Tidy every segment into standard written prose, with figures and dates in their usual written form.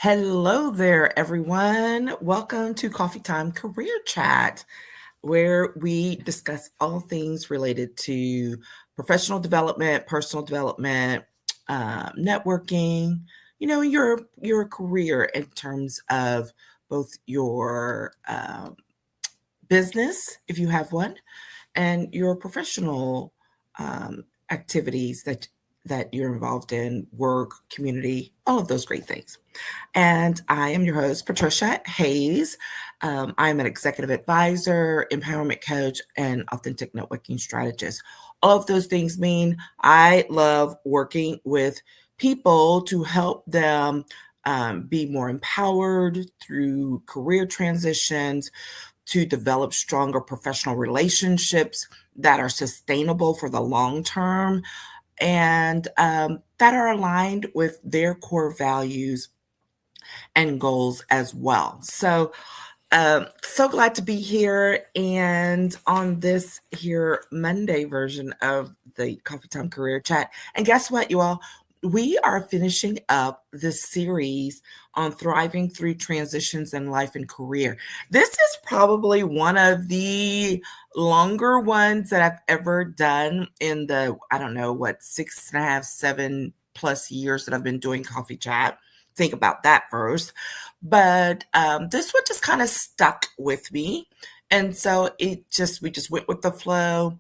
Hello there, everyone. Welcome to Coffee Time Career Chat, where we discuss all things related to professional development, personal development, networking. Your career in terms of both your business, if you have one, and your professional activities that you're involved in, work, community, all of those great things. And I am your host, Patricia Hayes. I'm an executive advisor, empowerment coach, and authentic networking strategist. All of those things mean I love working with people to help them be more empowered through career transitions, to develop stronger professional relationships that are sustainable for the long term and that are aligned with their core values and goals as well. So glad to be here and on this here Monday version of the Coffee Time Career Chat. And guess what, you all? We are finishing up this series on thriving through transitions in life and career. This is probably one of the longer ones that I've ever done in the, I don't know, 6.5, 7+ years that I've been doing Coffee Chat. Think about that first. But this one just kind of stuck with me. And so we just went with the flow.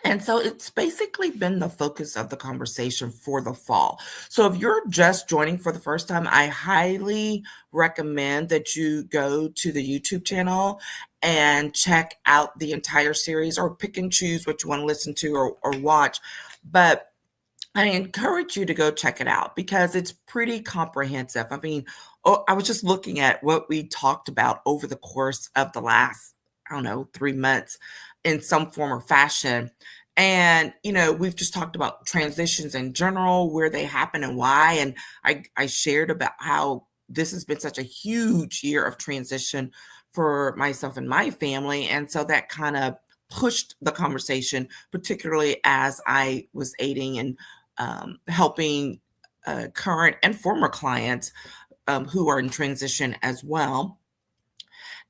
And so it's basically been the focus of the conversation for the fall. So if you're just joining for the first time, I highly recommend that you go to the YouTube channel and check out the entire series, or pick and choose what you want to listen to or watch. But I encourage you to go check it out because it's pretty comprehensive. I mean, I was just looking at what we talked about over the course of the last, 3 months in some form or fashion. And, we've just talked about transitions in general, where they happen and why. And I shared about how this has been such a huge year of transition for myself and my family. And so that kind of pushed the conversation, particularly as I was aiding and helping current and former clients who are in transition as well.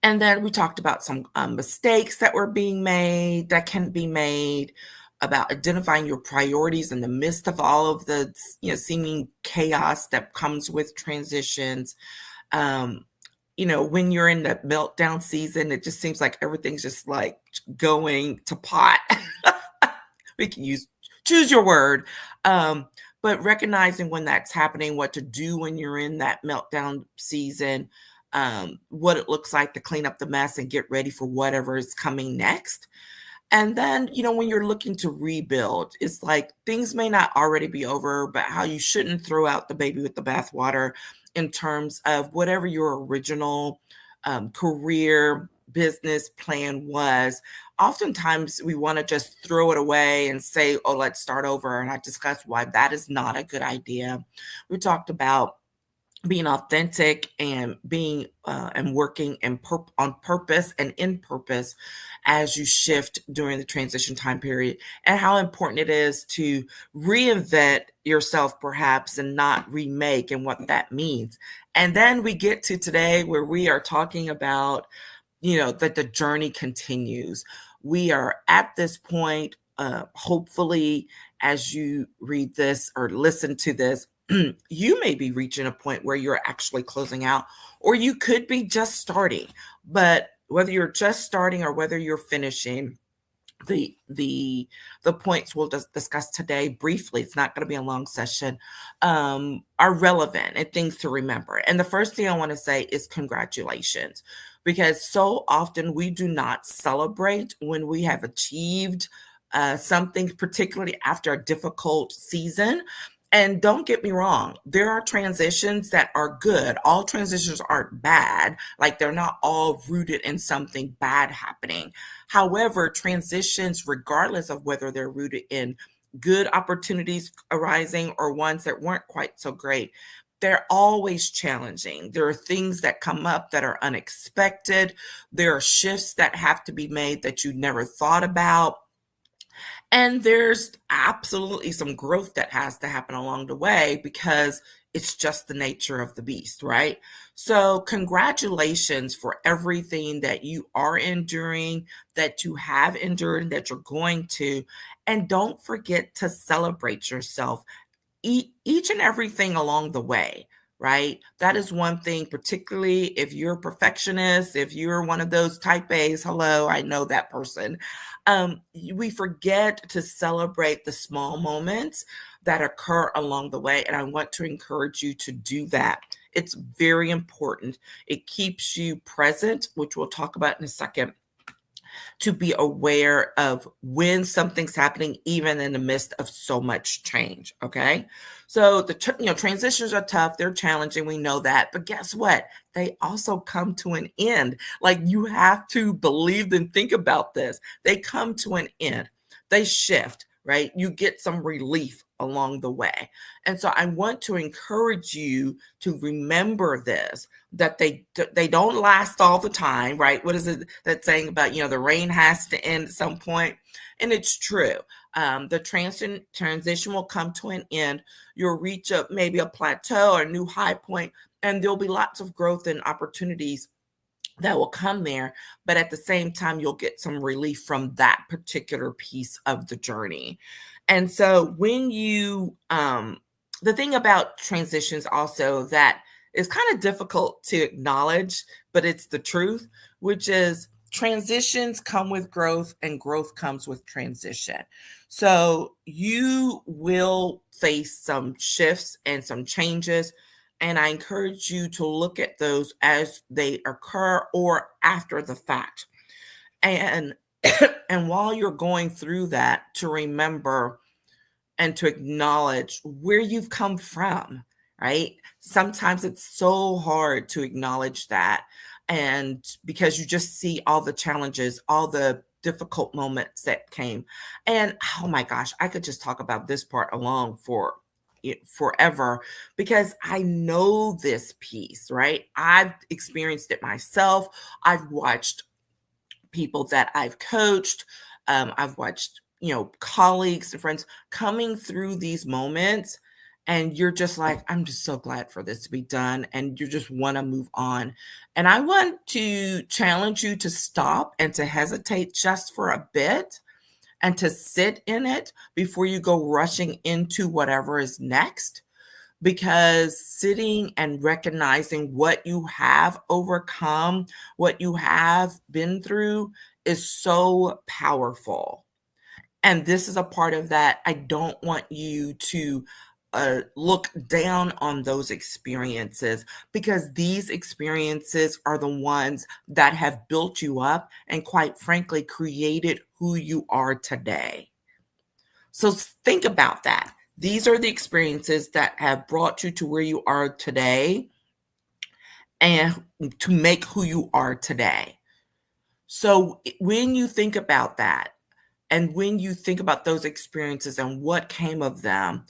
And then we talked about some mistakes that were being made, that can be made, about identifying your priorities in the midst of all of the seeming chaos that comes with transitions. When you're in that meltdown season, it just seems like everything's just like going to pot. We can choose your word. But recognizing when that's happening, what to do when you're in that meltdown season, what it looks like to clean up the mess and get ready for whatever is coming next. And then, when you're looking to rebuild, it's like things may not already be over, but how you shouldn't throw out the baby with the bathwater in terms of whatever your original career business plan was. Oftentimes we want to just throw it away and say, oh, let's start over. And I discussed why that is not a good idea. We talked about being authentic and being and working on purpose and in purpose as you shift during the transition time period, and how important it is to reinvent yourself perhaps and not remake, and what that means. And then we get to today, where we are talking about that the journey continues. We are at this point, hopefully, as you read this or listen to this, you may be reaching a point where you're actually closing out, or you could be just starting. But whether you're just starting or whether you're finishing, the points we'll just discuss today briefly, it's not going to be a long session, are relevant and things to remember. And the first thing I want to say is congratulations, because so often we do not celebrate when we have achieved something, particularly after a difficult season. And don't get me wrong, there are transitions that are good. All transitions aren't bad. Like, they're not all rooted in something bad happening. However, transitions, regardless of whether they're rooted in good opportunities arising or ones that weren't quite so great, they're always challenging. There are things that come up that are unexpected. There are shifts that have to be made that you never thought about. And there's absolutely some growth that has to happen along the way, because it's just the nature of the beast, right? So, congratulations for everything that you are enduring, that you have endured, and that you're going to. And don't forget to celebrate yourself each and everything along the way, right? That is one thing, particularly if you're a perfectionist, if you're one of those type A's, hello, I know that person. We forget to celebrate the small moments that occur along the way. And I want to encourage you to do that. It's very important. It keeps you present, which we'll talk about in a second, to be aware of when something's happening, even in the midst of so much change. Okay. So transitions are tough. They're challenging. We know that. But guess what? They also come to an end. Like, you have to believe and think about this. They come to an end. They shift, right? You get some relief along the way. And so I want to encourage you to remember this, that they don't last all the time, right? What is it that saying about, the rain has to end at some point? And it's true. The transition will come to an end. You'll reach maybe a plateau or a new high point, and there'll be lots of growth and opportunities that will come there. But at the same time, you'll get some relief from that particular piece of the journey. And so when the thing about transitions also that is kind of difficult to acknowledge, but it's the truth, which is transitions come with growth and growth comes with transition. So you will face some shifts and some changes. And I encourage you to look at those as they occur or after the fact. And and while you're going through that, to remember and to acknowledge where you've come from, right? Sometimes it's so hard to acknowledge that. And because you just see all the challenges, all the difficult moments that came. And oh my gosh, I could just talk about this part alone for forever, because I know this piece, right? I've experienced it myself. I've watched people that I've coached. I've watched, colleagues and friends coming through these moments. And you're just like, I'm just so glad for this to be done. And you just want to move on. And I want to challenge you to stop and to hesitate just for a bit and to sit in it before you go rushing into whatever is next. Because sitting and recognizing what you have overcome, what you have been through, is so powerful. And this is a part of that. I don't want you to look down on those experiences, because these experiences are the ones that have built you up and, quite frankly, created who you are today. So think about that. These are the experiences that have brought you to where you are today and to make who you are today. So when you think about that, and when you think about those experiences and what came of them,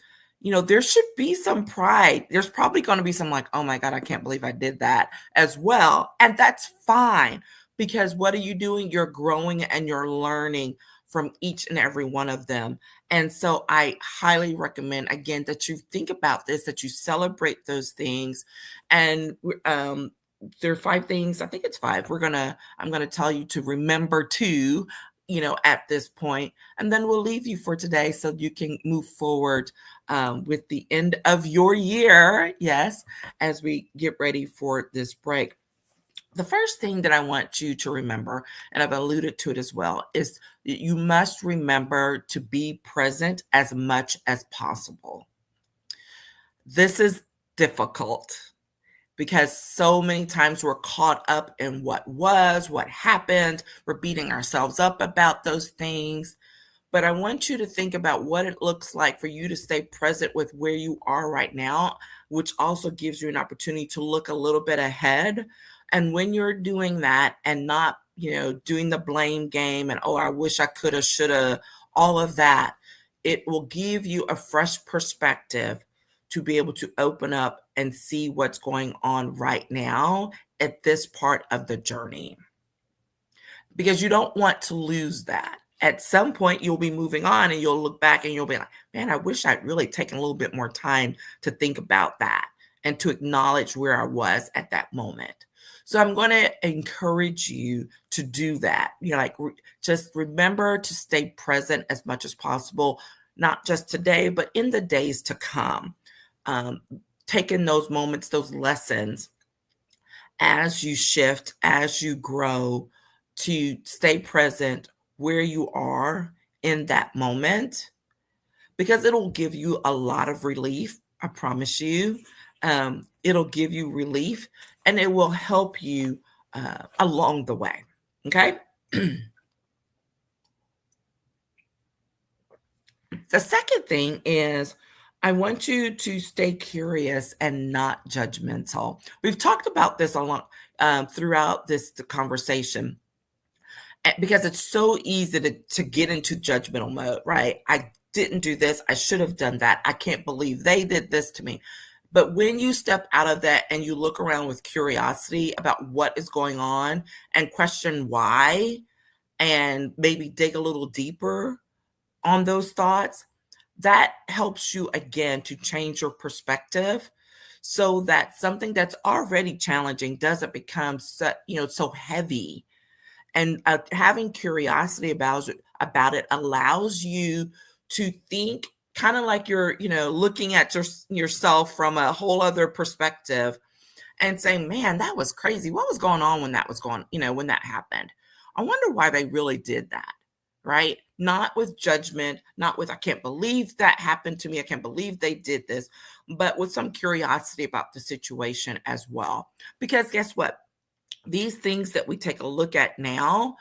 there should be some pride. There's probably going to be some like, oh my God, I can't believe I did that as well. And that's fine, because what are you doing? You're growing and you're learning from each and every one of them. And so I highly recommend, again, that you think about this, that you celebrate those things. And there are 5 things, I think it's 5. I'm going to tell you to remember to, at this point, and then we'll leave you for today so you can move forward with the end of your year. Yes, as we get ready for this break. The first thing that I want you to remember, and I've alluded to it as well, is that you must remember to be present as much as possible. This is difficult because so many times we're caught up in what happened. We're beating ourselves up about those things. But I want you to think about what it looks like for you to stay present with where you are right now, which also gives you an opportunity to look a little bit ahead. And when you're doing that and not, doing the blame game and, oh, I wish I coulda, shoulda, all of that, it will give you a fresh perspective to be able to open up and see what's going on right now at this part of the journey. Because you don't want to lose that. At some point, you'll be moving on and you'll look back and you'll be like, man, I wish I'd really taken a little bit more time to think about that. and to acknowledge where I was at that moment. So I'm going to encourage you to do that. Just remember to stay present as much as possible, not just today, but in the days to come. Taking those moments, those lessons, as you shift, as you grow, to stay present where you are in that moment, because it'll give you a lot of relief. I promise you. It'll give you relief, and it will help you along the way. Okay. The second thing is, I want you to stay curious and not judgmental. We've talked about this a lot throughout this conversation, because it's so easy to get into judgmental mode, right? I didn't do this. I should have done that. I can't believe they did this to me. But when you step out of that and you look around with curiosity about what is going on and question why, and maybe dig a little deeper on those thoughts, that helps you again to change your perspective, so that something that's already challenging doesn't become so heavy. And having curiosity about it allows you to think kind of like you're looking at yourself from a whole other perspective, and saying, man, that was crazy. What was going on when that was going, when that happened? I wonder why they really did that, right? Not with judgment, not with, I can't believe that happened to me. I can't believe they did this, but with some curiosity about the situation as well. Because guess what? These things that we take a look at now,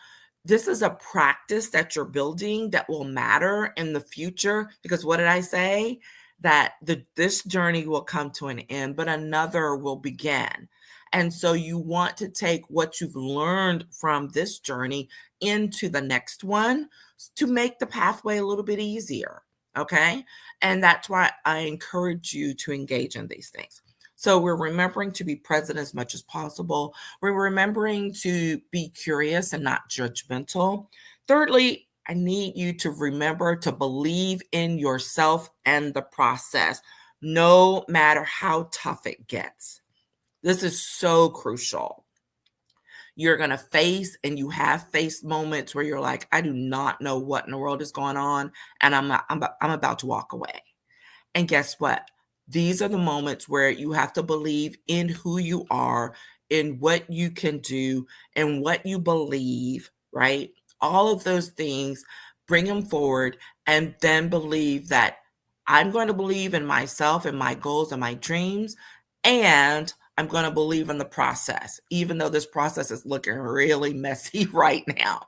this is a practice that you're building that will matter in the future. Because what did I say? That this journey will come to an end, but another will begin. And so you want to take what you've learned from this journey into the next one to make the pathway a little bit easier. Okay. And that's why I encourage you to engage in these things. So we're remembering to be present as much as possible. We're remembering to be curious and not judgmental. Thirdly, I need you to remember to believe in yourself and the process, no matter how tough it gets. This is so crucial. You're going to face, and you have faced moments where you're like, I do not know what in the world is going on, and I'm about to walk away. And guess what? These are the moments where you have to believe in who you are, in what you can do, and what you believe, right? All of those things, bring them forward, and then believe that I'm going to believe in myself and my goals and my dreams, and I'm going to believe in the process, even though this process is looking really messy right now.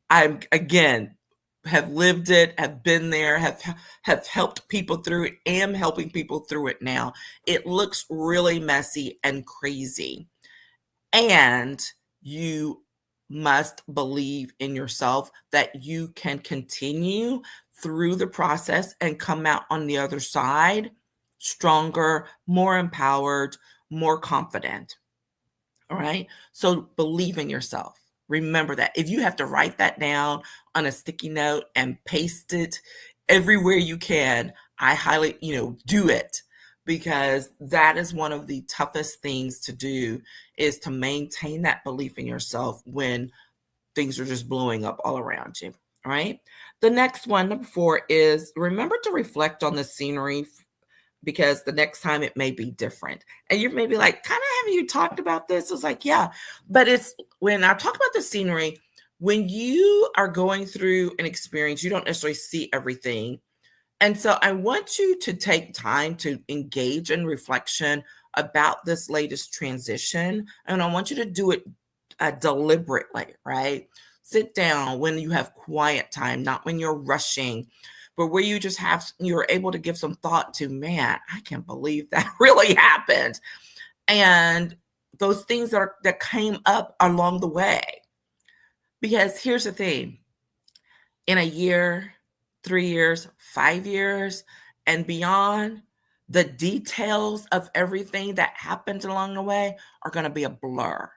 I'm, again, have lived it, have been there, have helped people through it, am helping people through it now. It looks really messy and crazy. And you must believe in yourself that you can continue through the process and come out on the other side stronger, more empowered, more confident. All right. So believe in yourself. Remember that. If you have to write that down on a sticky note and paste it everywhere you can, I highly, do it, because that is one of the toughest things to do, is to maintain that belief in yourself when things are just blowing up all around you. All right. The next one, number 4, is remember to reflect on the scenery, because the next time it may be different. And you're maybe like, kind of, have you talked about this? It's like, yeah, but it's when I talk about the scenery, when you are going through an experience, you don't necessarily see everything. And so I want you to take time to engage in reflection about this latest transition. And I want you to do it deliberately, right? Sit down when you have quiet time, not when you're rushing, but where you're able to give some thought to, man, I can't believe that really happened. And those things that came up along the way. Because here's the thing, in a year, 3 years, 5 years, and beyond, the details of everything that happened along the way are going to be a blur.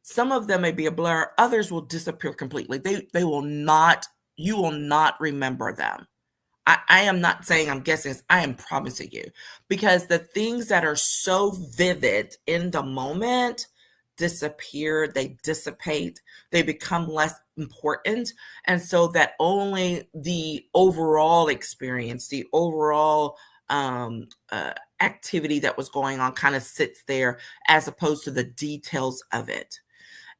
Some of them may be a blur, others will disappear completely. You will not remember them. I am not saying I'm guessing this, I am promising you. Because the things that are so vivid in the moment disappear, they dissipate, they become less important. And so that only the overall experience, the overall activity that was going on kind of sits there as opposed to the details of it.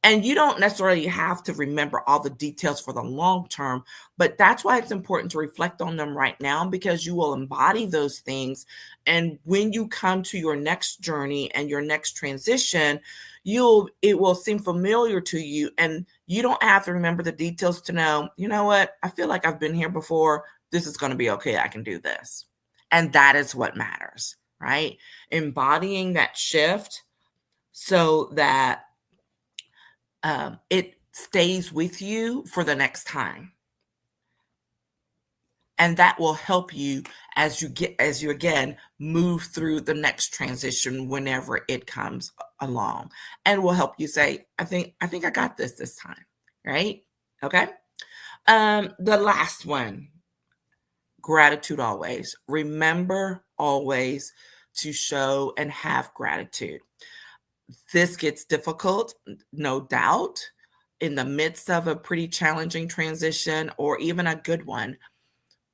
And you don't necessarily have to remember all the details for the long term, but that's why it's important to reflect on them right now, because you will embody those things. And when you come to your next journey and your next transition, it will seem familiar to you, and you don't have to remember the details to know, you know what, I feel like I've been here before. This is going to be okay. I can do this. And that is what matters, right? Embodying that shift so that it stays with you for the next time. And that will help you as you again move through the next transition whenever it comes along, and will help you say, I think I got this time, right? Okay. The last one, gratitude always. Remember always to show and have gratitude. This gets difficult, no doubt, in the midst of a pretty challenging transition or even a good one.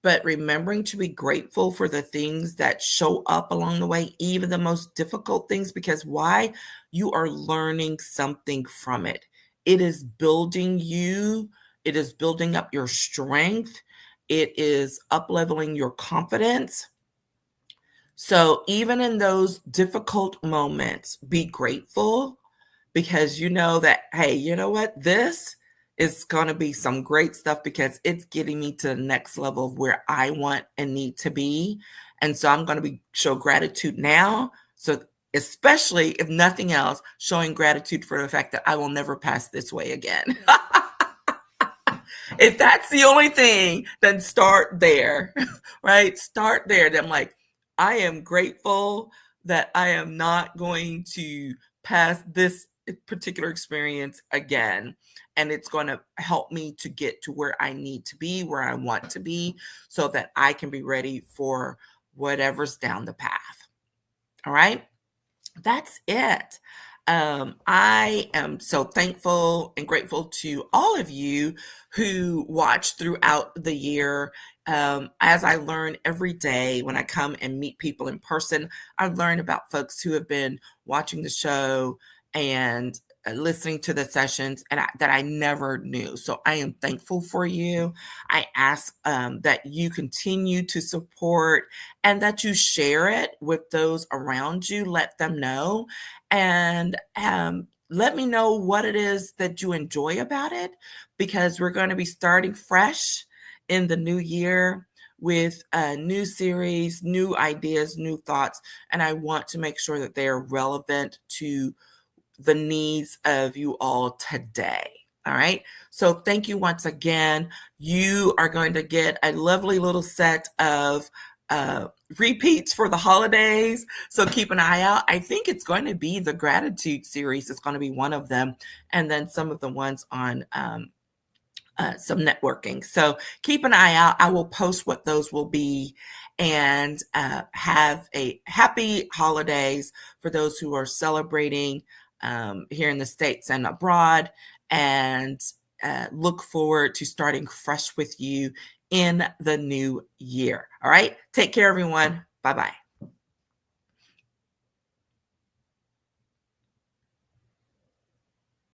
But remembering to be grateful for the things that show up along the way, even the most difficult things, because why? You are learning something from it. It is building you, it is building up your strength, it is up leveling your confidence. So even in those difficult moments, be grateful, because you know that, hey, you know what? This is going to be some great stuff because it's getting me to the next level of where I want and need to be. And so I'm going to show gratitude now. So especially if nothing else, showing gratitude for the fact that I will never pass this way again. If that's the only thing, then start there, right? Start there. Then I'm like, I am grateful that I am not going to pass this particular experience again. And it's going to help me to get to where I need to be, where I want to be, so that I can be ready for whatever's down the path. All right. That's it. I am so thankful and grateful to all of you who watch throughout the year. As I learn every day when I come and meet people in person, I learn about folks who have been watching the show and listening to the sessions that I never knew. So I am thankful for you. I ask that you continue to support and that you share it with those around you. Let them know, and let me know what it is that you enjoy about it, because we're going to be starting fresh in the new year with a new series, new ideas, new thoughts, and I want to make sure that they are relevant to the needs of you all today. All right. So thank you once again. You are going to get a lovely little set of repeats for the holidays. So keep an eye out. I think it's going to be the gratitude series. It's going to be one of them. And then some of the ones on some networking. So keep an eye out. I will post what those will be, and have a happy holidays for those who are celebrating here in the States and abroad, and look forward to starting fresh with you in the new year. All right. Take care, everyone. Bye-bye.